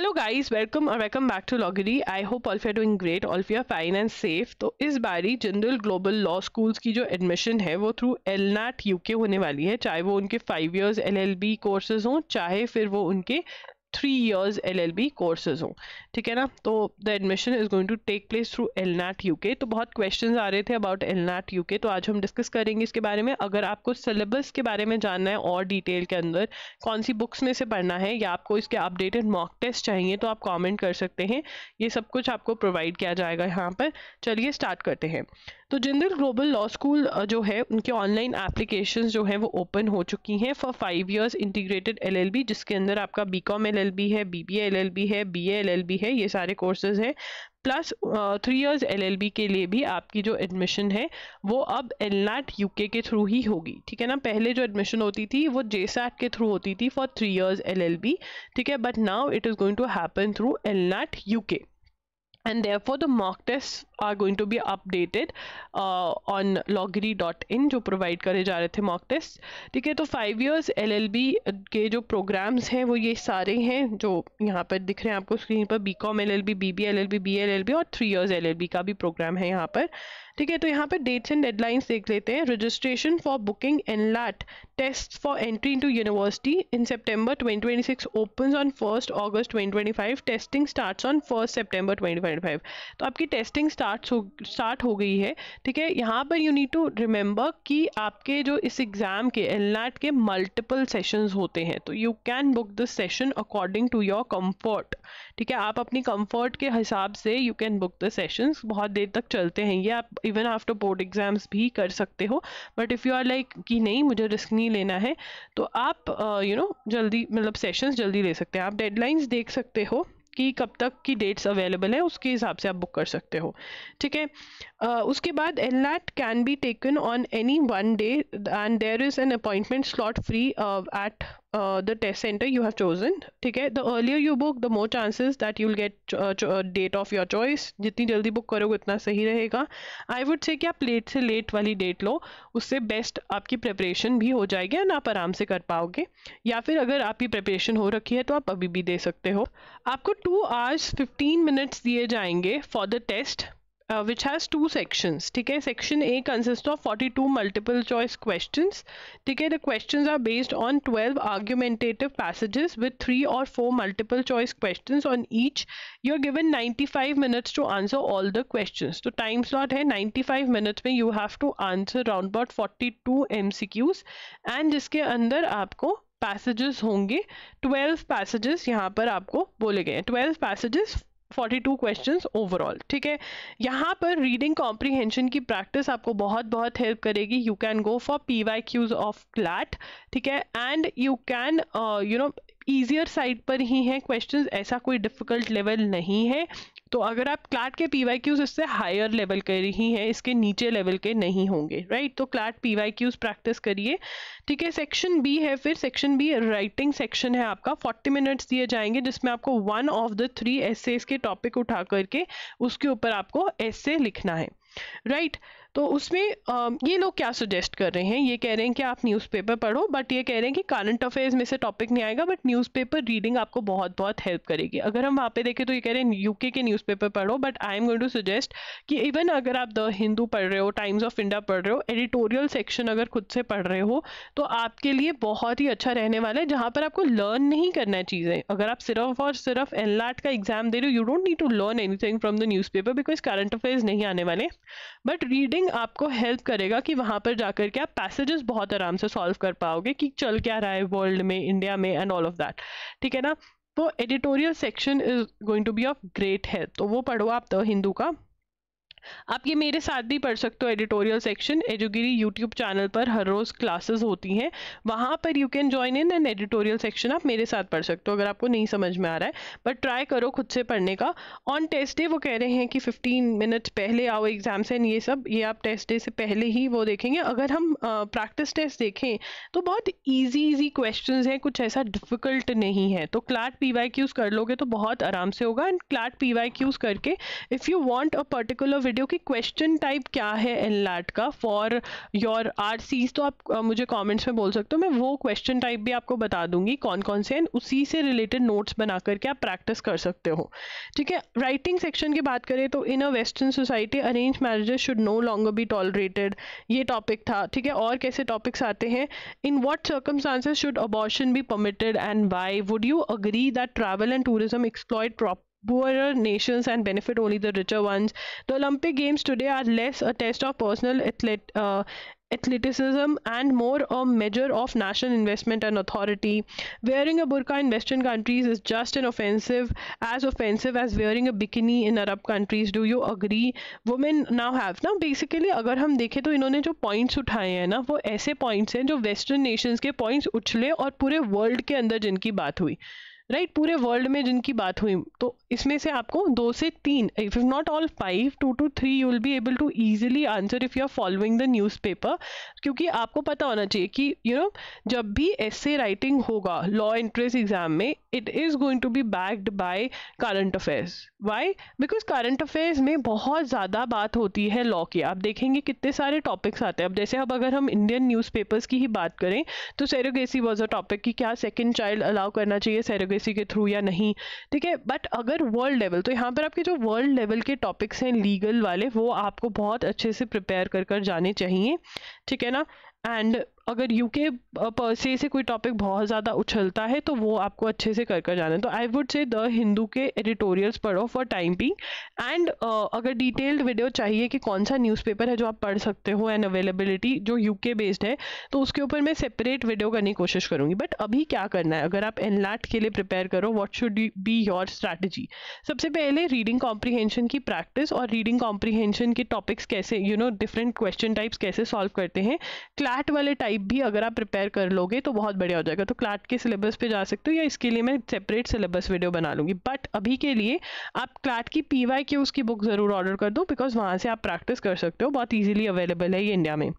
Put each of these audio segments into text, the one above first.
Hello guys, welcome back to लॉगरी। I hope all of you are doing great, all of you are fine and safe. तो इस बारी general global law schools की जो admission है वो through LNAT UK होने वाली है, चाहे वो उनके 5 years LLB कोर्सेज हों, चाहे फिर वो उनके 3 years LLB कोर्सेज हों। ठीक है ना। तो the admission is going to take place through LNAT UK. तो बहुत क्वेश्चंस आ रहे थे अबाउट एलनैट यूके, तो आज हम डिस्कस करेंगे इसके बारे में। अगर आपको सिलेबस के बारे में जानना है और डिटेल के अंदर कौन सी बुक्स में से पढ़ना है या आपको इसके अपडेटेड मॉक टेस्ट चाहिए तो आप कमेंट कर सकते हैं। ये सब कुछ आपको प्रोवाइड किया जाएगा यहाँ पर। चलिए स्टार्ट करते हैं। तो जनरल ग्लोबल लॉ स्कूल जो है उनके ऑनलाइन एप्लीकेशंस जो है वो ओपन हो चुकी हैं फॉर 5 years इंटीग्रेटेड LLB, जिसके अंदर आपका BCom LLB है, BBA LLB है, BA LLB है, ये सारे कोर्सेज हैं। प्लस 3 years LLB के लिए भी आपकी जो एडमिशन है वो अब एलनैट यूके के थ्रू ही होगी। ठीक है ना। पहले जो एडमिशन होती थी वो JSAT के थ्रू होती थी फॉर 3 years LLB। ठीक है, but now it is going to happen through LNAT UK and therefore the mock tests are going to be updated on loggery.in जो प्रोवाइड करे जा रहे थे मॉक टेस्ट। ठीक है, तो 5 years LLB के जो प्रोग्राम्स हैं वो ये सारे हैं जो यहाँ पर दिख रहे हैं आपको स्क्रीन पर। BCom LLB, BBA LLB, BA LLB और 3 years LLB का भी प्रोग्राम है यहाँ पर। ठीक है, तो यहाँ पर डेट्स एंड डेडलाइंस देख लेते हैं। रजिस्ट्रेशन फॉर बुकिंग एनलैट test for entry into university in September 2026 opens on 1st August 2025। Testing starts on 1st September 2025। तो आपकी टेस्टिंग स्टार्ट हो गई है। ठीक है, यहाँ पर यू नीड टू रिमेंबर कि आपके जो इस एग्जाम के एलनैट के मल्टीपल सेशंस होते हैं, तो you can book this session according to your comfort. ठीक है, आप अपनी कंफर्ट के हिसाब से you can book the sessions. बहुत देर तक चलते हैं ये, आप इवन आफ्टर बोर्ड एग्जाम्स भी कर सकते हो। But if you are like कि नहीं मुझे रिस्क नहीं लेना है तो आप जल्दी मतलब सेशंस जल्दी ले सकते हैं। आप डेडलाइंस देख सकते हो कि कब तक की डेट्स अवेलेबल है, उसके हिसाब से आप बुक कर सकते हो। ठीक है, उसके बाद LNAT can be taken on any one day and there is an appointment slot free at the test centre you have chosen. ठीक है, the earlier you book the more chances that you will get date of your choice. जितनी जल्दी book करोगे उतना सही रहेगा। I would say कि आप लेट से लेट वाली डेट लो, उससे बेस्ट आपकी प्रिपरेशन भी हो जाएगी एंड आप आराम से कर पाओगे। या फिर अगर आपकी प्रिपरेशन हो रखी है तो आप अभी भी दे सकते हो। आपको 2 hours 15 minutes दिए जाएंगे for the test which has 2 sections. ठीक है, section A consists of 42 multiple choice questions. ठीक है, the questions are based on 12 argumentative passages with 3 or 4 multiple choice questions on each. You are given 95 minutes to answer all the questions. तो time slot है 95 minutes में you have to answer around about 42 MCQs and जिसके अंदर आपको passages होंगे 12 passages यहाँ पर आपको बोले गए हैं। 12 पैसेजेस 42 क्वेश्चंस ओवरऑल। ठीक है, यहाँ पर रीडिंग कॉम्प्रीहेंशन की प्रैक्टिस आपको बहुत बहुत हेल्प करेगी। You can go for PYQs of CLAT. ठीक है, and you can easier side पर ही हैं क्वेश्चंस, ऐसा कोई डिफिकल्ट लेवल नहीं है। तो अगर आप क्लैट के PYQs इससे हायर लेवल के ही हैं, इसके नीचे लेवल के नहीं होंगे, राइट। तो क्लैट PYQs प्रैक्टिस करिए। ठीक है, सेक्शन B है, फिर सेक्शन B राइटिंग सेक्शन है आपका। 40 मिनट्स दिए जाएंगे जिसमें आपको 1 of the 3 essays के टॉपिक उठा करके उसके ऊपर आपको essay लिखना है, राइट। तो उसमें ये लोग क्या सजेस्ट कर रहे हैं, ये कह रहे हैं कि आप न्यूज़पेपर पढ़ो, बट ये कह रहे हैं कि करंट अफेयर्स में से टॉपिक नहीं आएगा, बट न्यूज़पेपर रीडिंग आपको बहुत बहुत हेल्प करेगी। अगर हम वहाँ पे देखें तो ये कह रहे हैं यूके के न्यूज़पेपर पढ़ो, but I am going to suggest कि इवन अगर आप द हिंदू पढ़ रहे हो, टाइम्स ऑफ इंडिया पढ़ रहे हो, एडिटोरियल सेक्शन अगर खुद से पढ़ रहे हो तो आपके लिए बहुत ही अच्छा रहने वाला है, जहाँ पर आपको लर्न नहीं करना है चीज़ें। अगर आप सिर्फ और सिर्फ एलनैट का एग्जाम दे रहे हो, you don't need to learn anything from the newspaper because current affairs नहीं आने वाले, बट रीडिंग आपको हेल्प करेगा कि वहां पर जाकर के आप पैसेजेस बहुत आराम से सॉल्व कर पाओगे कि चल क्या रहा है वर्ल्ड में, इंडिया में एंड ऑल ऑफ दैट। ठीक है ना। तो editorial section is going to be of great help, तो वो पढ़ो आप द हिंदू का। आप ये मेरे साथ भी पढ़ सकते हो एडिटोरियल सेक्शन। एजुगिरी यूट्यूब चैनल पर हर रोज़ क्लासेस होती हैं, वहाँ पर you can join in and editorial section आप मेरे साथ पढ़ सकते हो अगर आपको नहीं समझ में आ रहा है, बट ट्राई करो खुद से पढ़ने का। ऑन टेस्ट डे वो कह रहे हैं कि 15 मिनट्स पहले आओ एग्जाम से, ये सब ये आप टेस्ट डे से पहले ही वो देखेंगे। अगर हम प्रैक्टिस टेस्ट देखें तो बहुत ईजी क्वेश्चंस हैं, कुछ ऐसा डिफिकल्ट नहीं है। तो क्लैट PYQs कर लोगे तो बहुत आराम से होगा। एंड क्लैट PYQs करके if you want a particular video की क्वेश्चन टाइप क्या है एनलैट का फॉर योर आरसीज, तो आप मुझे कमेंट्स में बोल सकते हो, मैं वो क्वेश्चन टाइप भी आपको बता दूंगी कौन कौन से हैं, उसी से रिलेटेड नोट्स बना करके आप प्रैक्टिस कर सकते हो। ठीक है, राइटिंग सेक्शन की बात करें तो in a western society arrange marriages should no longer be tolerated, ये टॉपिक था। ठीक है, और कैसे टॉपिक्स आते हैं, in what circumstances should abortion be permitted and why, would you agree that travel and tourism exploit poorer nations and benefit only the richer ones. The Olympic Games today are less a test of personal athleticism and more a measure of national investment and authority. Wearing a burqa in Western countries is just as offensive as wearing a bikini in Arab countries. Do you agree? Women now have, now basically अगर हम देखें तो इन्होंने जो points उठाए हैं ना, वो ऐसे पॉइंट्स हैं जो वेस्टर्न नेशंस के पॉइंट्स उछले और पूरे वर्ल्ड के अंदर जिनकी बात हुई, राइट, पूरे वर्ल्ड में जिनकी बात हुई, तो इसमें से आपको 2 से 3, if not all 5, 2 to 3 you will be able to easily answer if you are following the newspaper. क्योंकि आपको पता होना चाहिए कि जब भी एसे राइटिंग होगा लॉ एंट्रेंस एग्जाम में, it is going to be backed by current affairs. Why? Because current affairs में बहुत ज़्यादा बात होती है लॉ की। आप देखेंगे कितने सारे टॉपिक्स आते हैं। अब जैसे अगर हम इंडियन न्यूज़पेपर्स की ही बात करें तो सैरोगेसी वॉज अ टॉपिक कि क्या सेकेंड चाइल्ड अलाउ करना चाहिए सैरोगेसी के थ्रू या नहीं। ठीक है, बट अगर वर्ल्ड लेवल, तो यहाँ पर आपके जो वर्ल्ड लेवल के टॉपिक्स हैं लीगल वाले, वो आपको बहुत अच्छे से प्रिपेयर कर जाने चाहिए। ठीक है ना, एंड अगर यूके परसे से कोई टॉपिक बहुत ज़्यादा उछलता है तो वो आपको अच्छे से कर जाना है। तो I would say the Hindu के एडिटोरियल्स पढ़ो फॉर टाइम बी, एंड अगर डिटेल्ड वीडियो चाहिए कि कौन सा न्यूज़पेपर है जो आप पढ़ सकते हो एंड अवेलेबिलिटी जो यूके बेस्ड है, तो उसके ऊपर मैं सेपरेट वीडियो करने की कोशिश करूँगी। बट अभी क्या करना है, अगर आप एनलैट के लिए प्रिपेयर करो, what should be your strategy? सबसे पहले रीडिंग कॉम्प्रीहेंशन की प्रैक्टिस, और रीडिंग कॉम्प्रीहेंशन के टॉपिक्स कैसे डिफरेंट क्वेश्चन टाइप्स कैसे सॉल्व करते हैं, क्लैट वाले टाइप भी अगर आप प्रिपेयर कर लोगे तो बहुत बढ़िया हो जाएगा। तो क्लैट के सिलेबस पे जा सकते हो, या इसके लिए मैं सेपरेट सिलेबस वीडियो बना लूँगी। बट अभी के लिए आप क्लैट की PYQs की बुक ज़रूर ऑर्डर कर दो, बिकॉज वहाँ से आप प्रैक्टिस कर सकते हो, बहुत ईजिली अवेलेबल है ये इंडिया में।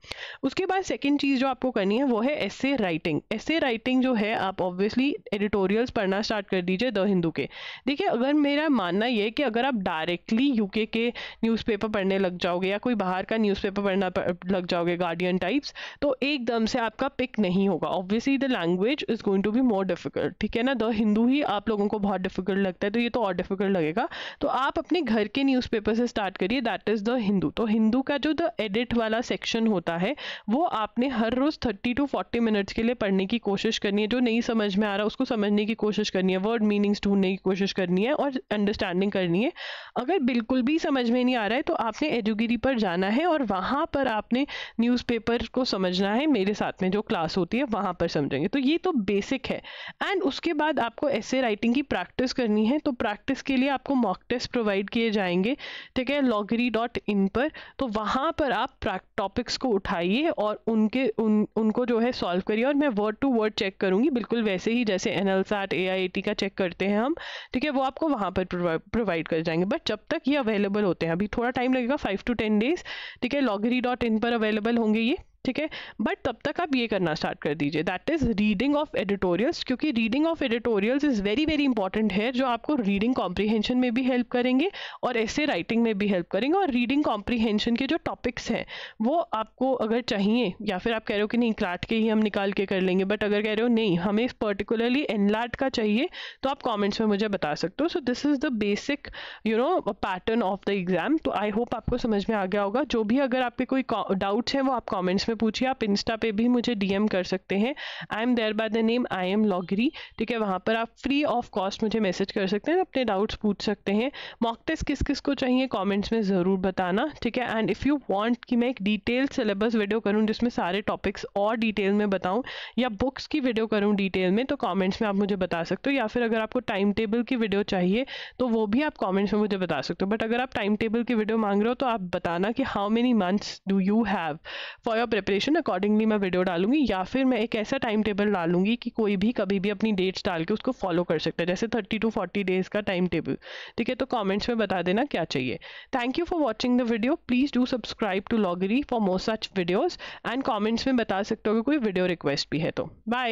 उसके बाद सेकेंड चीज़ जो आपको करनी है वो है एसे राइटिंग। एसे राइटिंग जो है, आप ऑब्वियसली एडिटोरियल्स पढ़ना स्टार्ट कर दीजिए द हिंदू के। देखिए, अगर मेरा मानना ये है कि अगर आप डायरेक्टली यूके के न्यूज़पेपर पढ़ने लग जाओगे या कोई बाहर का न्यूज़पेपर पढ़ना लग जाओगे, गार्डियन टाइप्स, तो एकदम से आपका पिक नहीं होगा। Obviously the language is going to be more difficult. ठीक है ना, द हिंदू ही आप लोगों को बहुत डिफिकल्ट लगता है, तो ये तो और डिफिकल्ट लगेगा। तो आप अपने घर के न्यूज़पेपर से स्टार्ट करिए, दैट इज द हिंदू। तो हिंदू का जो द एडिट वाला सेक्शन होता है, वो आपने हर रोज 30 to 40 मिनट्स के लिए पढ़ने की कोशिश करनी है। जो नहीं समझ में आ रहा उसको समझने की कोशिश करनी है, वर्ड मीनिंग्स ढूंढने की कोशिश करनी है और अंडरस्टैंडिंग करनी है। अगर बिल्कुल भी समझ में नहीं आ रहा है तो आपने एजुगिरी पर जाना है और वहाँ पर आपने न्यूज़पेपर को समझना है, मेरे साथ में जो क्लास होती है वहाँ पर समझेंगे। तो ये तो बेसिक है। एंड उसके बाद आपको ऐसे राइटिंग की प्रैक्टिस करनी है, तो प्रैक्टिस के लिए आपको मॉक टेस्ट प्रोवाइड किए जाएंगे। ठीक है, loggery.in पर। तो वहाँ पर आप टॉपिक्स को उठाइए और उनको जो है सॉल्व करिए, और मैं वर्ड टू वर्ड चेक करूँगी, बिल्कुल वैसे ही जैसे NLSAT AIAT का चेक करते हैं हम। ठीक है, वो आपको वहाँ पर प्रोवाइड कर जाएंगे। बट जब तक ये अवेलेबल होते हैं, अभी थोड़ा टाइम लगेगा, 5 to 10 days। ठीक है, loggery.in पर अवेलेबल होंगे ये। ठीक है, बट तब तक आप ये करना स्टार्ट कर दीजिए, that is reading of editorials, क्योंकि reading of editorials is very very important है, जो आपको रीडिंग कॉम्प्रीहेंशन में भी हेल्प करेंगे और ऐसे राइटिंग में भी हेल्प करेंगे। और रीडिंग कॉम्प्रीहेंशन के जो टॉपिक्स हैं वो आपको अगर चाहिए, या फिर आप कह रहे हो कि नहीं क्लैट के ही हम निकाल के कर लेंगे, बट अगर कह रहे हो नहीं हमें पर्टिकुलरली एनलैट का चाहिए, तो आप कॉमेंट्स में मुझे बता सकते हो। So this is the basic pattern of the exam. तो आई होप आपको समझ में आ गया होगा। जो भी अगर आपके कोई डाउट्स हैं वो आप कॉमेंट्स में पूछिए। आप इंस्टा पे भी मुझे DM कर सकते हैं, I am there by the name I am Logri. ठीक है, वहाँ पर आप फ्री ऑफ कॉस्ट मुझे मैसेज कर सकते हैं, अपने डाउट्स पूछ सकते हैं। मॉक टेस्ट किस किस को चाहिए कमेंट्स में ज़रूर बताना। ठीक है, एंड इफ़ यू वांट कि मैं एक डिटेल सिलेबस वीडियो करूँ जिसमें सारे टॉपिक्स और डिटेल में बताऊँ, या बुक्स की वीडियो करूँ डिटेल में, तो कमेंट्स में आप मुझे बता सकते हो। या फिर अगर आपको टाइम टेबल की वीडियो चाहिए तो वो भी आप कमेंट्स में मुझे बता सकते हो। बट अगर आप टाइम टेबल की वीडियो मांग रहे हो तो आप बताना कि how many months do you have for your preparation, accordingly मैं वीडियो डालूंगी। या फिर मैं एक ऐसा टाइम टेबल डालूंगी कि कोई भी कभी भी अपनी डेट्स डाल के उसको फॉलो कर सकता है, जैसे 30 to 40 डेज का टाइम टेबल। ठीक है, तो कमेंट्स में बता देना क्या चाहिए। Thank you for watching the video. Please do subscribe to Logri for more such videos, and comments में बता सकते हो कि कोई वीडियो रिक्वेस्ट भी है तो। बाय।